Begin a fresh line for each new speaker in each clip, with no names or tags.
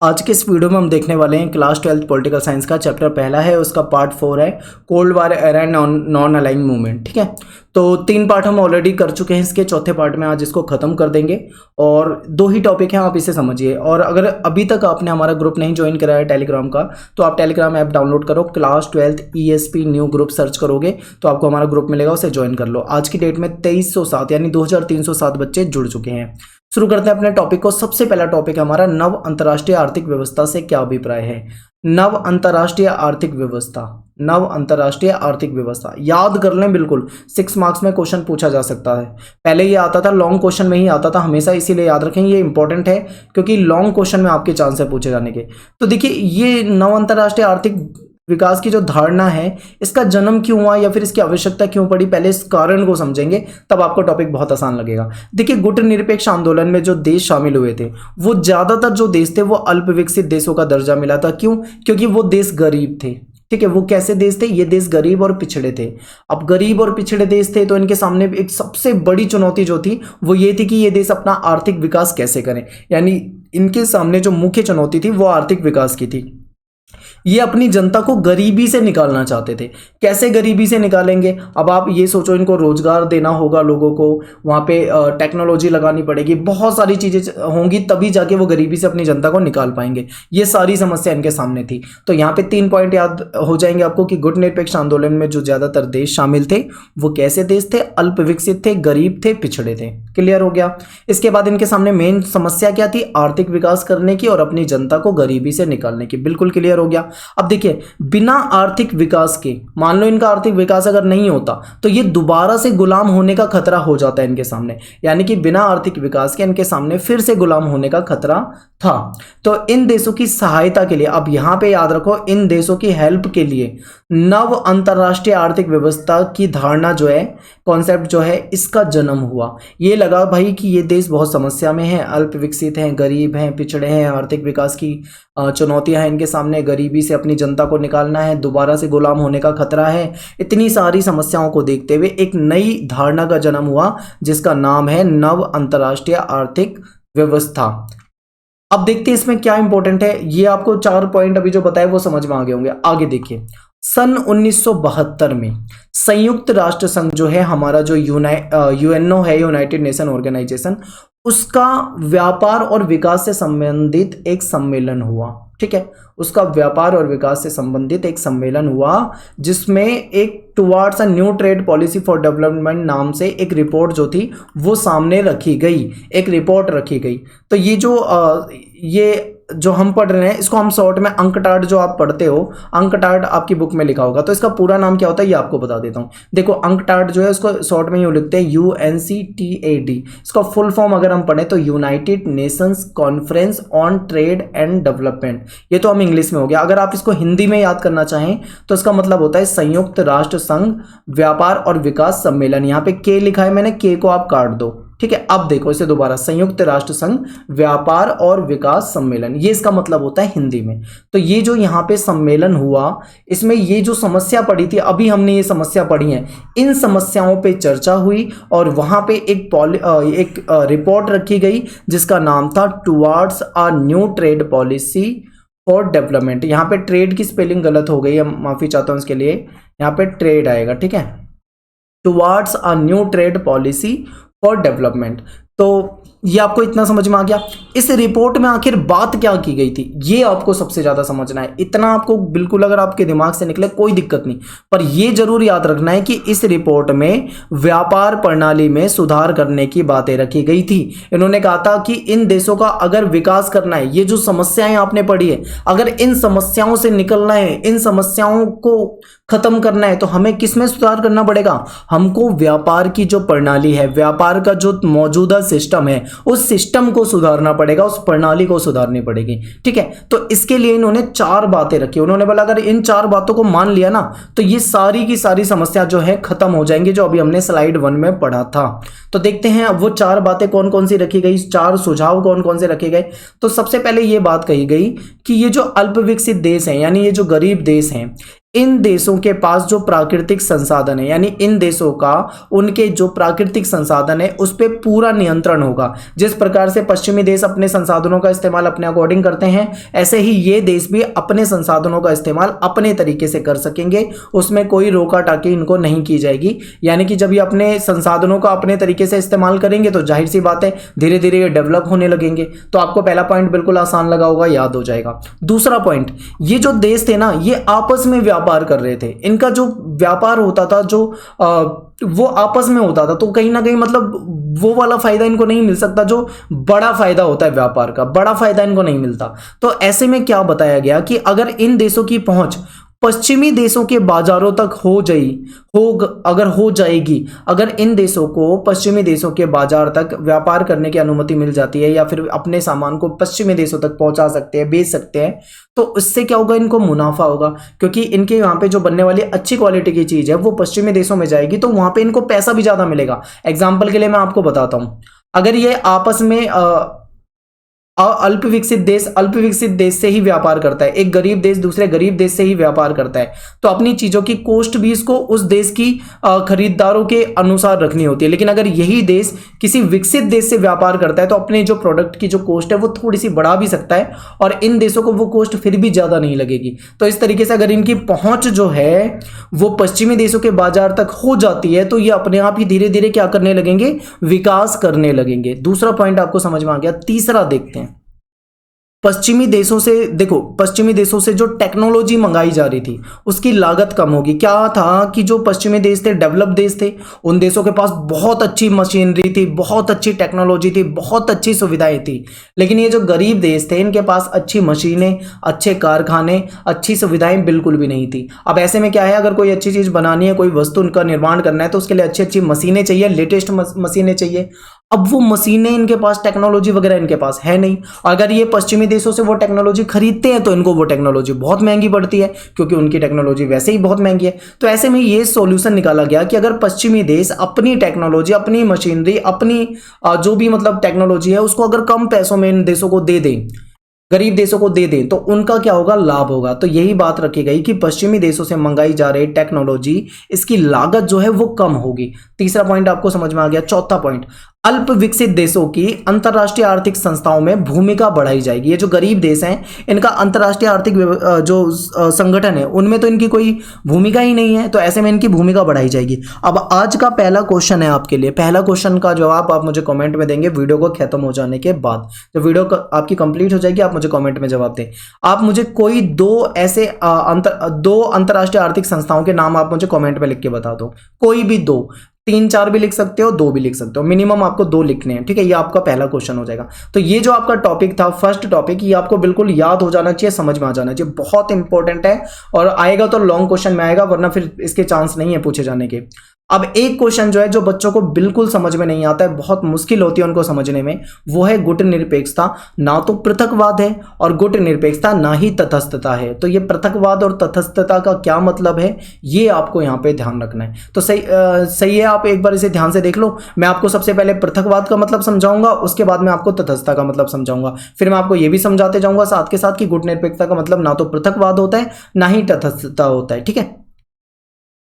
आज के इस वीडियो में हम देखने वाले हैं क्लास 12 पॉलिटिकल साइंस का चैप्टर पहला है, उसका पार्ट 4 है cold war era and non aligned movement. ठीक है, तो 3 पार्ट हम ऑलरेडी कर चुके हैं, इसके चौथे पार्ट में आज इसको खत्म कर देंगे और 2 ही टॉपिक हैं, आप इसे समझिए। और अगर अभी तक आपने हमारा ग्रुप नहीं ज्वाइन कराया है टेलीग्राम का, तो आप टेलीग्राम ऐप डाउनलोड करो, class 12 ESP new group search करोगे तो आपको हमारा ग्रुप मिलेगा, उसे ज्वाइन कर लो। आज की डेट में 2307 यानी 2307 बच्चे जुड़ चुके हैं। शुरू करते हैं अपने टॉपिक को। सबसे पहला टॉपिक हमारा नव अंतर्राष्ट्रीय आर्थिक व्यवस्था से क्या अभिप्राय है। नव अंतर्राष्ट्रीय आर्थिक व्यवस्था, नव अंतर्राष्ट्रीय आर्थिक व्यवस्था याद कर लें, बिल्कुल 6 मार्क्स में क्वेश्चन पूछा जा सकता है। पहले ये आता था लॉन्ग क्वेश्चन में ही आता था हमेशा, इसीलिए याद रखें, ये इंपॉर्टेंट है क्योंकि लॉन्ग क्वेश्चन में आपके चांस है पूछे जाने के। तो देखिए, ये नव अंतर्राष्ट्रीय आर्थिक विकास की जो धारणा है, इसका जन्म क्यों हुआ या फिर इसकी आवश्यकता क्यों पड़ी, पहले इस कारण को समझेंगे, तब आपको टॉपिक बहुत आसान लगेगा। देखिए, गुट निरपेक्ष आंदोलन में जो देश शामिल हुए थे, वो ज्यादातर जो देश थे वो अल्प विकसित देशों का दर्जा मिला था। क्यों? क्योंकि वो देश गरीब थे। ठीक है, वो कैसे देश थे? ये देश गरीब और पिछड़े थे। अब गरीब और पिछड़े देश थे तो इनके सामने एक सबसे बड़ी चुनौती जो थी वो ये थी कि ये देश अपना आर्थिक विकास कैसे करें। यानी इनके सामने जो मुख्य चुनौती थी वो आर्थिक विकास की थी। ये अपनी जनता को गरीबी से निकालना चाहते थे। कैसे गरीबी से निकालेंगे? अब आप ये सोचो, इनको रोजगार देना होगा, लोगों को वहाँ पे टेक्नोलॉजी लगानी पड़ेगी, बहुत सारी चीजें होंगी, तभी जाके वो गरीबी से अपनी जनता को निकाल पाएंगे। ये सारी समस्या इनके सामने थी। तो यहाँ पे 3 पॉइंट याद हो जाएंगे आपको कि गुट निरपेक्ष आंदोलन में जो ज्यादातर देश शामिल थे वो कैसे देश थे? अल्प विकसित थे, गरीब थे, पिछड़े थे। क्लियर हो गया। इसके बाद इनके सामने मेन समस्या क्या थी? आर्थिक विकास करने की और अपनी जनता को गरीबी से निकालने की। बिल्कुल क्लियर हो गया। अब देखिए, बिना आर्थिक विकास के, मान लो इनका आर्थिक विकास अगर नहीं होता तो ये दोबारा से गुलाम होने का खतरा हो जाता है इनके सामने। यानी कि बिना आर्थिक विकास के इनके सामने फिर से गुलाम होने का खतरा था। तो इन देशों की सहायता के लिए, अब यहां पे याद रखो, इन देशों की हेल्प के लिए नव अंतरराष्ट्रीय आर्थिक व्यवस्था की धारणा जो है, कॉन्सेप्ट जो है, इसका जन्म हुआ। ये लगा भाई कि ये देश बहुत समस्या में है, अल्प विकसित हैं, गरीब हैं, पिछड़े हैं, आर्थिक विकास की चुनौतियां हैं इनके सामने, गरीबी से अपनी जनता को निकालना है, दोबारा से गुलाम होने का खतरा है। इतनी सारी समस्याओं को देखते हुए एक नई धारणा का जन्म हुआ जिसका नाम है नव अंतरराष्ट्रीय आर्थिक व्यवस्था। अब देखते हैं इसमें क्या इंपॉर्टेंट है। ये आपको 4 पॉइंट अभी जो बताए वो समझ में आ गए होंगे। आगे देखिए, सन 1972 में संयुक्त राष्ट्र संघ जो है हमारा, जो यूएनओ है, यूनाइटेड नेशन ऑर्गेनाइजेशन, उसका व्यापार और विकास से संबंधित एक सम्मेलन हुआ। ठीक है, उसका व्यापार और विकास से संबंधित एक सम्मेलन हुआ जिसमें एक towards a new trade policy for development नाम से एक रिपोर्ट जो थी वो सामने रखी गई, एक रिपोर्ट रखी गई। तो ये जो हम पढ़ रहे हैं इसको हम शॉर्ट में अंकटाड, जो आप पढ़ते हो अंकटाड आपकी बुक में लिखा होगा, तो इसका पूरा नाम क्या होता है ये आपको बता देता हूं। देखो, अंकटाड जो है उसको शॉर्ट में यूं लिखते हैं UNCTAD। इसका फुल फॉर्म अगर हम पढ़ें तो United Nations conference on trade and development. ये तो हम इंग्लिश में हो गया। अगर आप इसको हिंदी में याद करना चाहें तो इसका मतलब होता है संयुक्त राष्ट्र संघ व्यापार और विकास सम्मेलन। यहाँ पे के लिखा है मैंने, के को आप काट दो। ठीक है, अब देखो इसे दोबारा, संयुक्त राष्ट्र संघ व्यापार और विकास सम्मेलन, ये इसका मतलब होता है हिंदी में। तो ये जो यहाँ पे सम्मेलन हुआ, इसमें ये जो समस्या पड़ी थी, अभी हमने ये समस्या पढ़ी है, इन समस्याओं पे चर्चा हुई और वहां पे एक रिपोर्ट रखी गई जिसका नाम था towards a new trade policy for development. यहाँ पे ट्रेड की स्पेलिंग गलत हो गई है, माफी चाहता हूं इसके लिए, यहाँ पे ट्रेड आएगा। ठीक है, towards a new trade policy for development. तो ये आपको इतना समझ में आ गया। इस रिपोर्ट में आखिर बात क्या की गई थी ये आपको सबसे ज्यादा समझना है। इतना आपको बिल्कुल अगर आपके दिमाग से निकले कोई दिक्कत नहीं, पर यह जरूर याद रखना है कि इस रिपोर्ट में व्यापार प्रणाली में सुधार करने की बातें रखी गई थी। इन्होंने कहा था कि इन देशों का अगर विकास करना है, ये जो समस्याएं आपने पढ़ी है, अगर इन समस्याओं से निकलना है, इन समस्याओं को खत्म करना है, तो हमें किसमें सुधार करना पड़ेगा? हमको व्यापार की जो प्रणाली है, व्यापार का जो मौजूदा सिस्टम है, उस सिस्टम को सुधारना पड़ेगा, उस प्रणाली को सुधारनी पड़ेगी। ठीक है, तो इसके लिए इन्होंने 4 बातें रखी। उन्होंने बोला अगर इन 4 बातों को मान लिया ना तो ये सारी की सारी समस्या जो है खत्म हो जाएंगी, जो अभी हमने स्लाइड 1 में पढ़ा था। तो देखते हैं अब वो 4 बातें कौन कौन सी रखी गई, 4 सुझाव कौन कौन से रखे गए। तो सबसे पहले ये बात कही गई कि ये जो अल्प विकसित देश हैं, यानी ये जो गरीब देश हैं, इन देशों के पास जो प्राकृतिक संसाधन है, यानी इन देशों का उनके जो प्राकृतिक संसाधन है उस पर पूरा नियंत्रण होगा। जिस प्रकार से पश्चिमी देश अपने संसाधनों का इस्तेमाल अपने अकॉर्डिंग करते हैं, ऐसे ही ये देश भी अपने संसाधनों का इस्तेमाल अपने तरीके से कर सकेंगे, उसमें कोई रोका टाकी इनको नहीं की जाएगी। यानी कि जब ये अपने संसाधनों का अपने तरीके से इस्तेमाल करेंगे तो जाहिर सी बात है धीरे धीरे ये डेवलप होने लगेंगे। तो आपको पहला पॉइंट बिल्कुल आसान लगा होगा, याद हो जाएगा। दूसरा पॉइंट, ये जो देश थे ना, ये आपस में व्यापार कर रहे थे। इनका जो व्यापार होता था जो वो आपस में होता था, तो कहीं ना कहीं मतलब वो वाला फायदा इनको नहीं मिल सकता जो बड़ा फायदा होता है व्यापार का, बड़ा फायदा इनको नहीं मिलता। तो ऐसे में क्या बताया गया कि अगर इन देशों की पहुंच पश्चिमी देशों के बाजारों तक अगर हो जाएगी, अगर इन देशों को पश्चिमी देशों के बाजार तक व्यापार करने की अनुमति मिल जाती है या फिर अपने सामान को पश्चिमी देशों तक पहुंचा सकते हैं, बेच सकते हैं, तो इससे क्या होगा, इनको मुनाफा होगा। क्योंकि इनके यहाँ पे जो बनने वाली अच्छी क्वालिटी की चीज है वो पश्चिमी देशों में जाएगी, तो वहां पे इनको पैसा भी ज्यादा मिलेगा। एग्जाम्पल के लिए मैं आपको बताता हूं, अगर ये आपस में अल्प विकसित देश से ही व्यापार करता है, एक गरीब देश दूसरे गरीब देश से ही व्यापार करता है, तो अपनी चीजों की कॉस्ट भी इसको उस देश की खरीदारों के अनुसार रखनी होती है। लेकिन अगर यही देश किसी विकसित देश से व्यापार करता है तो अपने जो प्रोडक्ट की जो कॉस्ट है वो थोड़ी सी बढ़ा भी सकता है और इन देशों को वो कॉस्ट फिर भी ज्यादा नहीं लगेगी। तो इस तरीके से अगर इनकी पहुंच जो है वो पश्चिमी देशों के बाजार तक हो जाती है तो ये अपने आप ही धीरे धीरे क्या करने लगेंगे, विकास करने लगेंगे। दूसरा पॉइंट आपको समझ में आ गया। तीसरा देखते हैं, पश्चिमी देशों से, देखो पश्चिमी देशों से जो टेक्नोलॉजी मंगाई जा रही थी उसकी लागत कम होगी। क्या था कि जो पश्चिमी देश थे, डेवलप देश थे, उन देशों के पास बहुत अच्छी मशीनरी थी, बहुत अच्छी टेक्नोलॉजी थी, बहुत अच्छी सुविधाएं थी। लेकिन ये जो गरीब देश थे इनके पास अच्छी मशीनें, अच्छे कारखाने, अच्छी सुविधाएं बिल्कुल भी नहीं थी। अब ऐसे में क्या है, अगर कोई अच्छी चीज बनानी है, कोई वस्तु उनका निर्माण करना है तो उसके लिए अच्छी अच्छी मशीनें चाहिए, लेटेस्ट मशीनें चाहिए। अब वो मशीनें इनके पास, टेक्नोलॉजी वगैरह इनके पास है नहीं। अगर ये पश्चिमी देशों से वो टेक्नोलॉजी खरीदते हैं तो इनको वो टेक्नोलॉजी बहुत महंगी पड़ती है क्योंकि उनकी टेक्नोलॉजी वैसे ही बहुत महंगी है। तो ऐसे में ये सॉल्यूशन निकाला गया कि अगर पश्चिमी देश अपनी टेक्नोलॉजी, अपनी मशीनरी, अपनी जो भी मतलब टेक्नोलॉजी है उसको अगर कम पैसों में इन देशों को दे दें, गरीब देशों को दे दें, तो उनका क्या होगा, लाभ होगा। तो यही बात रखी गई कि पश्चिमी देशों से मंगाई जा रही टेक्नोलॉजी, इसकी लागत जो है वो कम होगी। तीसरा पॉइंट आपको समझ में आ गया। चौथा पॉइंट, अल्प विकसित देशों की अंतरराष्ट्रीय आर्थिक संस्थाओं में भूमिका बढ़ाई जाएगी। ये जो गरीब देश हैं इनका अंतरराष्ट्रीय आर्थिक जो संगठन है उनमें तो इनकी कोई भूमिका ही नहीं है, तो ऐसे में इनकी भूमिका बढ़ाई जाएगी। अब आज का पहला क्वेश्चन है आपके लिए, पहला क्वेश्चन का जवाब आप मुझे कमेंट में देंगे वीडियो को खत्म हो जाने के बाद। जब वीडियो आपकी कंप्लीट हो जाएगी आप मुझे कमेंट में जवाब दें। आप मुझे कोई दो ऐसे दो अंतरराष्ट्रीय आर्थिक संस्थाओं के नाम आप मुझे कमेंट में लिख के बता दो, कोई भी दो, 3-4 भी लिख सकते हो, 2 भी लिख सकते हो, मिनिमम आपको 2 लिखने हैं, ठीक है। ये आपका पहला क्वेश्चन हो जाएगा। तो ये जो आपका टॉपिक था, फर्स्ट टॉपिक, ये आपको बिल्कुल याद हो जाना चाहिए, समझ में आ जाना चाहिए, बहुत इंपॉर्टेंट है और आएगा तो लॉन्ग क्वेश्चन में आएगा, वरना फिर इसके चांस नहीं है पूछे जाने के। अब एक क्वेश्चन जो है जो बच्चों को बिल्कुल समझ में नहीं आता है, बहुत मुश्किल होती है उनको समझने में, वो है गुट निरपेक्षता। ना तो पृथकवाद है और गुट निरपेक्षता ना ही तटस्थता है। तो ये पृथकवाद और तटस्थता का क्या मतलब है ये आपको यहाँ पे ध्यान रखना है। तो सही है, आप एक बार इसे ध्यान से देख लो। मैं आपको सबसे पहले पृथकवाद का मतलब समझाऊंगा, उसके बाद मैं आपको तटस्थता का मतलब समझाऊंगा, फिर मैं आपको ये भी समझाते जाऊंगा साथ के साथ कि गुट निरपेक्षता का मतलब ना तो पृथकवाद होता है ना ही तटस्थता होता है, ठीक है।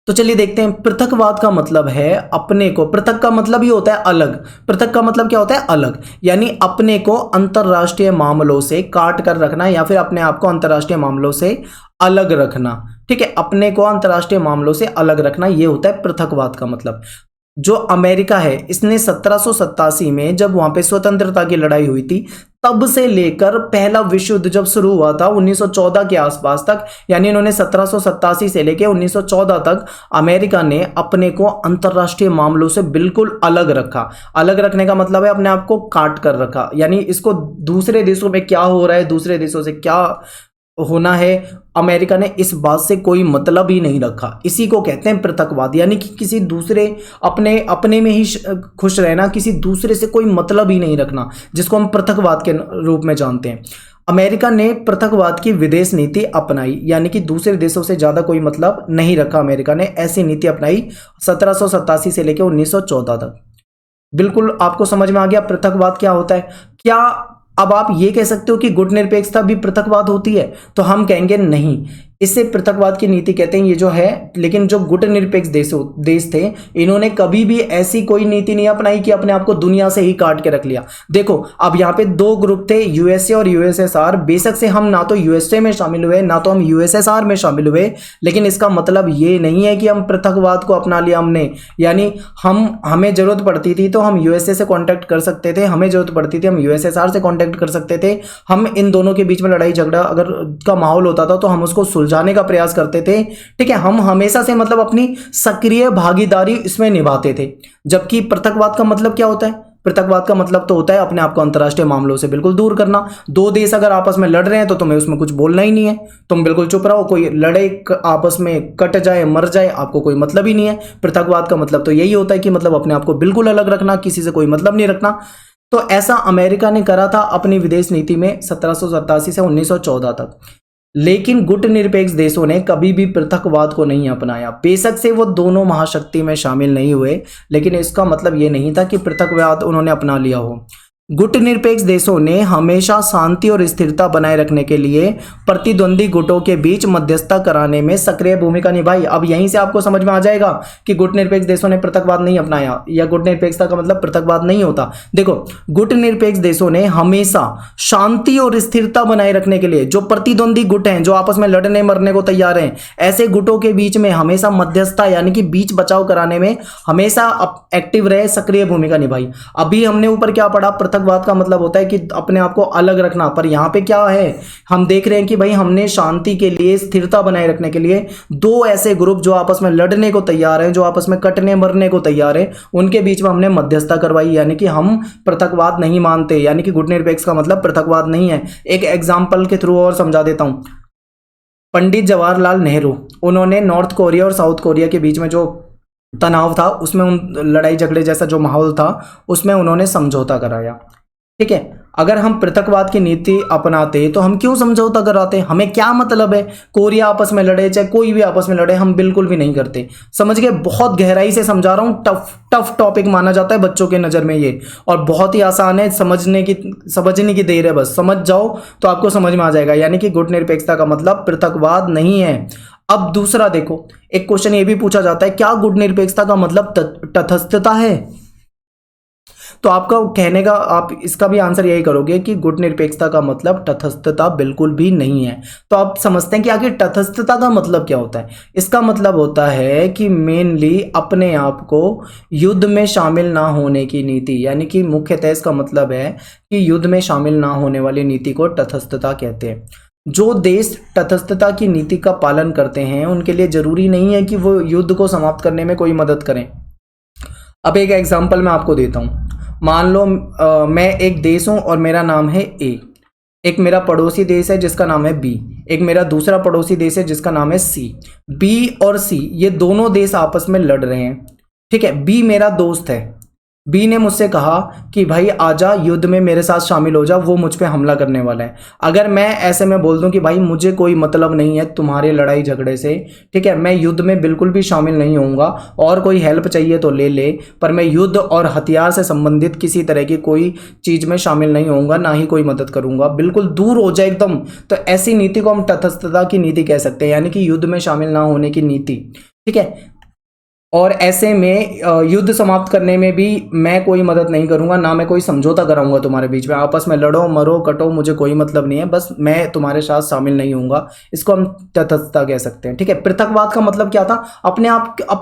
तो चलिए देखते हैं। पृथकवाद का मतलब है अपने को, पृथक का मतलब ही होता है अलग, पृथक का मतलब क्या होता है, अलग, यानी अपने को अंतरराष्ट्रीय मामलों से काट कर रखना या फिर अपने आप को अंतरराष्ट्रीय मामलों से अलग रखना, ठीक है। अपने को अंतरराष्ट्रीय मामलों से अलग रखना, ये होता है पृथकवाद का मतलब। जो अमेरिका है इसने 1787 में जब वहां पे स्वतंत्रता की लड़ाई हुई थी, तब से लेकर पहला विश्व युद्ध जब शुरू हुआ था 1914 के आसपास तक, यानी इन्होंने 1787 से लेकर 1914 तक अमेरिका ने अपने को अंतरराष्ट्रीय मामलों से बिल्कुल अलग रखा। अलग रखने का मतलब है अपने आप को काट कर रखा, यानी इसको दूसरे देशों में क्या हो रहा है, दूसरे देशों से क्या होना है, अमेरिका ने इस बात से कोई मतलब ही नहीं रखा। इसी को कहते हैं पृथकवाद, यानी कि किसी दूसरे, अपने में ही खुश रहना, किसी दूसरे से कोई मतलब ही नहीं रखना, जिसको हम पृथकवाद के रूप में जानते हैं। अमेरिका ने पृथकवाद की विदेश नीति अपनाई, यानी कि दूसरे देशों से ज्यादा कोई मतलब नहीं रखा। अमेरिका ने ऐसी नीति अपनाई 1787 से लेकर 1914 तक। बिल्कुल आपको समझ में आ गया पृथकवाद क्या होता है। क्या अब आप ये कह सकते हो कि गुट निरपेक्षता भी पृथकवाद होती है? तो हम कहेंगे नहीं, इसे पृथकवाद की नीति कहते हैं ये जो है। लेकिन जो गुट निरपेक्ष देश थे, इन्होंने कभी भी ऐसी कोई नीति नहीं अपनाई कि अपने आप को दुनिया से ही काट के रख लिया। देखो अब यहाँ पे दो ग्रुप थे, यूएसए और यूएसएसआर। बेशक से हम ना तो यूएसए में शामिल हुए ना तो हम यूएसएसआर में शामिल हुए, लेकिन इसका मतलब ये नहीं है कि हम पृथकवाद को अपना लिया हमने। यानी हमें जरूरत पड़ती थी तो हम यूएसए से कांटेक्ट कर सकते थे, हमें जरूरत पड़ती थी हम यूएसएसआर से कांटेक्ट कर सकते थे। हम इन दोनों के बीच में लड़ाई झगड़ा अगर का माहौल होता था तो हम उसको सुलझाने का प्रयास करते थे। ठीक है, हम हमेशा से मतलब अपनी सक्रिय भागीदारी इसमें निभाते थे। जबकि पृथकवाद का मतलब क्या होता है? पृथकवाद का मतलब तो होता है अपने आप को अंतर्राष्ट्रीय मामलों से बिल्कुल दूर करना। दो देश अगर आपस में लड़ रहे हैं तो तुम्हें उसमें कुछ बोलना ही नहीं है, तुम बिल्कुल चुप रहो। कोई लड़े आपस में कट जाए मर जाए आपको कोई मतलब ही नहीं है। पृथकवाद का मतलब तो यही होता है कि मतलब अपने आप को बिल्कुल अलग रखना, किसी से कोई मतलब नहीं रखना। तो ऐसा अमेरिका ने करा था अपनी विदेश नीति में 1787 से 1914 तक। लेकिन गुट निरपेक्ष देशों ने कभी भी पृथकवाद को नहीं अपनाया। बेशक से वो दोनों महाशक्ति में शामिल नहीं हुए, लेकिन इसका मतलब ये नहीं था कि पृथकवाद उन्होंने अपना लिया हो। गुट निरपेक्ष देशों ने हमेशा शांति और स्थिरता बनाए रखने के लिए प्रतिद्वंदी गुटों के बीच मध्यस्थता कराने में सक्रिय भूमिका निभाई। अब यहीं से आपको समझ में आ जाएगा कि गुट निरपेक्ष देशों ने पृथकवाद नहीं अपनाया या गुट निरपेक्षता का मतलब पृथकवाद नहीं होता। देखो, गुट निरपेक्ष देशों ने हमेशा शांति और स्थिरता बनाए रखने के लिए जो प्रतिद्वंदी गुट हैं, जो आपस में लड़ने मरने को तैयार हैं, ऐसे गुटों के बीच में हमेशा मध्यस्थता यानी कि बीच बचाव कराने में हमेशा एक्टिव रहे, सक्रिय भूमिका निभाई। अभी हमने ऊपर क्या पढ़ा? पृथकवाद का मतलब होता है कि अपने आप को अलग रखना। पर यहां पे क्या है, हम देख रहे हैं कि भाई हमने शांति के लिए, स्थिरता बनाए रखने के लिए दो ऐसे ग्रुप जो आपस में लड़ने को तैयार हैं, जो आपस में कटने मरने को तैयार हैं, उनके बीच में हमने मध्यस्थता करवाई। यानी कि हम पृथकवाद नहीं मानते, यानी कि गुट निरपेक्ष का मतलब पृथकवाद नहीं है। एक एग्जाम्पल के थ्रू और समझा देता हूं। पंडित जवाहरलाल नेहरू, उन्होंने नॉर्थ कोरिया और साउथ कोरिया के बीच में जो तनाव था, उसमें लड़ाई झगड़े जैसा जो माहौल था, उसमें उन्होंने समझौता कराया। ठीक है, अगर हम पृथकवाद की नीति अपनाते तो हम क्यों समझौता कराते? हमें क्या मतलब है? कोरिया आपस में लड़े चाहे कोई भी आपस में लड़े, हम बिल्कुल भी नहीं करते। समझ गए? बहुत गहराई से समझा रहा हूँ। टफ टॉपिक माना जाता है बच्चों के नज़र में ये, और बहुत ही आसान है, समझने की देर है, बस समझ जाओ तो आपको समझ में आ जाएगा। यानी कि गुट निरपेक्षता का मतलब पृथकवाद नहीं है। अब दूसरा देखो, एक क्वेश्चन ये भी पूछा जाता है, क्या गुट निरपेक्षता का मतलब तटस्थता है? तो आपका कहने का, आप इसका भी आंसर यही करोगे कि गुट निरपेक्षता का मतलब तटस्थता बिल्कुल भी नहीं है। तो आप समझते हैं कि आखिर तटस्थता का मतलब क्या होता है? इसका मतलब होता है कि मेनली अपने आप को युद्ध में शामिल ना होने की नीति, यानी कि मुख्यतः इसका मतलब है कि युद्ध में शामिल ना होने वाली नीति को तटस्थता कहते हैं। जो देश तटस्थता की नीति का पालन करते हैं उनके लिए जरूरी नहीं है कि वो युद्ध को समाप्त करने में कोई मदद करें। अब एक एग्जांपल मैं आपको देता हूं। मान लो मैं एक देश हूं और मेरा नाम है ए, एक मेरा पड़ोसी देश है जिसका नाम है बी, एक मेरा दूसरा पड़ोसी देश है जिसका नाम है सी। बी और सी ये दोनों देश आपस में लड़ रहे हैं। ठीक है, बी मेरा दोस्त है। बी ने मुझसे कहा कि भाई आजा युद्ध में मेरे साथ शामिल हो जा, वो मुझ पे हमला करने वाला है। अगर मैं ऐसे में बोल दूं कि भाई मुझे कोई मतलब नहीं है तुम्हारे लड़ाई झगड़े से, ठीक है, मैं युद्ध में बिल्कुल भी शामिल नहीं होऊंगा, और कोई हेल्प चाहिए तो ले ले, पर मैं युद्ध और हथियार से संबंधित किसी तरह की कोई चीज में शामिल नहीं होऊंगा, ना ही कोई मदद करूंगा, बिल्कुल दूर हो जाए एकदम। तो ऐसी नीति को हम तटस्थता की नीति कह सकते हैं, यानी कि युद्ध में शामिल ना होने की नीति। ठीक है, और ऐसे में युद्ध समाप्त करने में भी मैं कोई मदद नहीं करूंगा, ना मैं कोई समझौता कराऊंगा तुम्हारे बीच में। आपस में लड़ो मरो कटो, मुझे कोई मतलब नहीं है, बस मैं तुम्हारे साथ शामिल नहीं होऊंगा। इसको हम तटस्थता कह सकते हैं। ठीक है, पृथकवाद का मतलब क्या था? अपने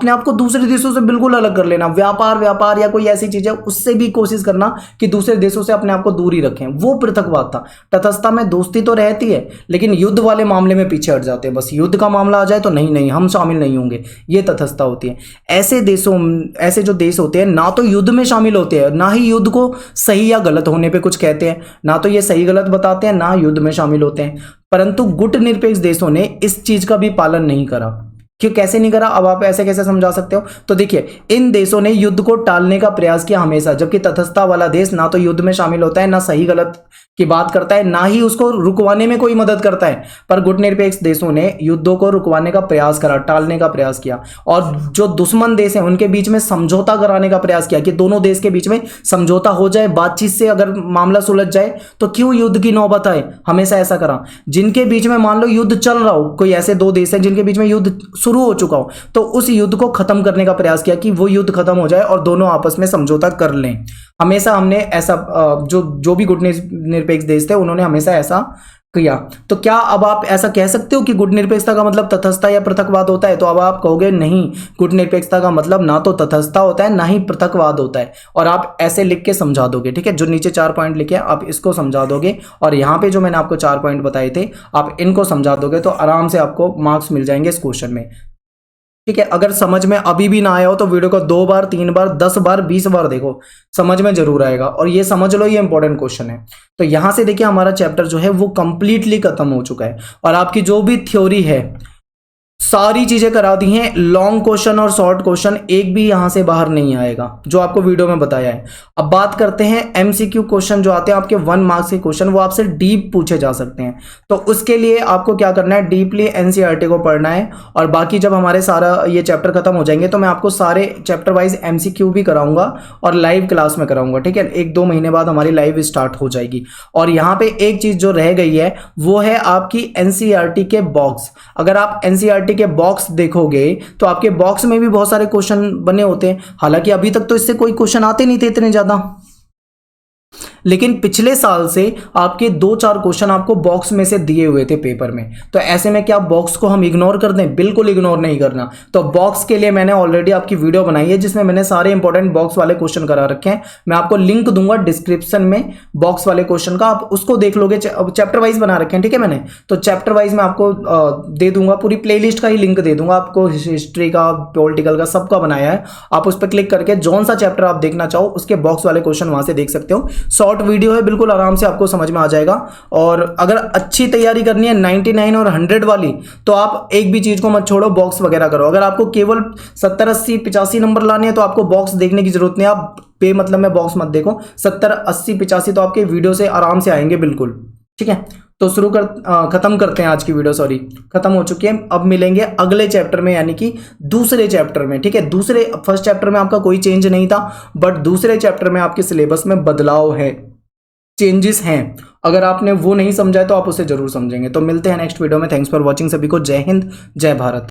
आप को दूसरे देशों से बिल्कुल अलग कर लेना। व्यापार या कोई ऐसी चीज है उससे भी कोशिश करना कि दूसरे देशों से अपने आप को दूर ही रखें, वो पृथकवाद था। तटस्थता में दोस्ती तो रहती है, लेकिन युद्ध वाले मामले में पीछे हट जाते हैं। बस युद्ध का मामला आ जाए तो नहीं हम शामिल नहीं होंगे, ये तटस्थता होती है। ऐसे जो देश होते हैं ना तो युद्ध में शामिल होते हैं, ना ही युद्ध को सही या गलत होने पे कुछ कहते हैं, ना तो ये सही गलत बताते हैं, ना युद्ध में शामिल होते हैं। परंतु गुट निरपेक्ष देशों ने इस चीज का भी पालन नहीं करा। क्यों, कैसे नहीं करा, अब आप ऐसे कैसे समझा सकते हो? तो देखिए, इन देशों ने युद्ध को टालने का प्रयास किया हमेशा, जबकि तटस्थता वाला देश ना तो युद्ध में शामिल होता है, ना सही गलत की बात करता है, ना ही उसको रुकवाने में कोई मदद करता है। पर गुटनिरपेक्ष देशों ने युद्धों को रुकवाने का प्रयास करा, टालने का प्रयास किया, और जो दुश्मन देश हैं उनके बीच में समझौता कराने का प्रयास किया कि दोनों देश के बीच में समझौता हो जाए, बातचीत से अगर मामला सुलझ जाए तो क्यों युद्ध की नौबत आए, हमेशा ऐसा करा। जिनके बीच में मान लो युद्ध चल रहा हो, कोई ऐसे दो देश हैं जिनके बीच में युद्ध शुरू हो चुका हो, तो उस युद्ध को खत्म करने का प्रयास किया कि वो युद्ध खत्म हो जाए और दोनों आपस में समझौता कर लें। हमेशा हमने ऐसा जो भी गुटनिरपेक्ष देश थे उन्होंने हमेशा ऐसा किया। तो क्या अब आप ऐसा कह सकते हो कि गुटनिरपेक्षता का मतलब तटस्थता या पृथकवाद होता है? तो अब आप कहोगे नहीं, गुटनिरपेक्षता का मतलब ना तो तटस्थता होता है ना ही पृथकवाद होता है, और आप ऐसे लिख के समझा दोगे। ठीक है, जो नीचे 4 पॉइंट लिखे आप इसको समझा दोगे, और यहाँ पे जो मैंने आपको 4 पॉइंट बताए थे आप इनको समझा दोगे, तो आराम से आपको मार्क्स मिल जाएंगे इस क्वेश्चन में। ठीक है, अगर समझ में अभी भी ना आया हो तो वीडियो को 2 बार 3 बार 10 बार 20 बार देखो, समझ में जरूर आएगा, और ये समझ लो ये इंपॉर्टेंट क्वेश्चन है। तो यहां से देखिए हमारा चैप्टर जो है वो कंप्लीटली खत्म हो चुका है, और आपकी जो भी थ्योरी है सारी चीजें करा दी हैं। लॉन्ग क्वेश्चन और शॉर्ट क्वेश्चन एक भी यहां से बाहर नहीं आएगा जो आपको वीडियो में बताया है। अब बात करते हैं एमसीक्यू क्वेश्चन जो आते हैं आपके 1 मार्क्स के क्वेश्चन, वो आपसे डीप पूछे जा सकते हैं। तो उसके लिए आपको क्या करना है, डीपली एनसीईआरटी को पढ़ना है, और बाकी जब हमारे सारा ये चैप्टर खत्म हो जाएंगे तो मैं आपको सारे चैप्टर वाइज एमसीक्यू भी कराऊंगा और लाइव क्लास में कराऊंगा। ठीक है, 1-2 महीने बाद हमारी लाइव स्टार्ट हो जाएगी। और यहाँ पे एक चीज जो रह गई है वो है आपकी एनसीईआरटी के बॉक्स। अगर आप एनसीईआरटी के बॉक्स देखोगे तो आपके बॉक्स में भी बहुत सारे क्वेश्चन बने होते हैं, हालांकि अभी तक तो इससे कोई क्वेश्चन आते नहीं थे इतने ज्यादा, लेकिन पिछले साल से आपके 2-4 क्वेश्चन आपको बॉक्स में से दिए हुए थे पेपर में। तो ऐसे में क्या बॉक्स को हम इग्नोर कर दें? बिल्कुल इग्नोर नहीं करना। तो बॉक्स के लिए मैंने ऑलरेडी आपकी वीडियो बनाई है जिसमें मैंने सारे इंपॉर्टेंट बॉक्स वाले क्वेश्चन करा रखे हैं। मैं आपको लिंक दूंगा डिस्क्रिप्शन में बॉक्स वाले क्वेश्चन का, आप उसको देख लोगे। चैप्टर वाइज बना रखे हैं, ठीक है, मैंने तो चैप्टर वाइज मैं आपको दे दूंगा, पूरी प्लेलिस्ट का ही लिंक दे दूंगा आपको, हिस्ट्री का, पॉलिटिकल का, सबका बनाया है। आप उस पर क्लिक करके जौन सा चैप्टर आप देखना चाहो उसके बॉक्स वाले क्वेश्चन वहां से देख सकते हो। शॉर्ट वीडियो है, बिल्कुल आराम से आपको समझ में आ जाएगा। और अगर अच्छी तैयारी करनी है 99 और 100 वाली, तो आप एक भी चीज को मत छोड़ो, बॉक्स वगैरह करो। अगर आपको केवल 70, 80, 85 नंबर लाने हैं तो आपको बॉक्स देखने की जरूरत नहीं, आप मतलब में बॉक्स मत देखो। 70, 80, 85 तो आपके वीडियो से आराम से आएंगे, बिल्कुल। ठीक है, तो खत्म करते हैं आज की वीडियो। सॉरी, खत्म हो चुकी है। अब मिलेंगे अगले चैप्टर में, यानी कि दूसरे चैप्टर में। ठीक है, फर्स्ट चैप्टर में आपका कोई चेंज नहीं था, बट दूसरे चैप्टर में आपके सिलेबस में बदलाव है, चेंजेस हैं। अगर आपने वो नहीं समझा है तो आप उसे जरूर समझेंगे। तो मिलते हैं नेक्स्ट वीडियो में। थैंक्स फॉर वॉचिंग, सभी को जय हिंद, जय भारत।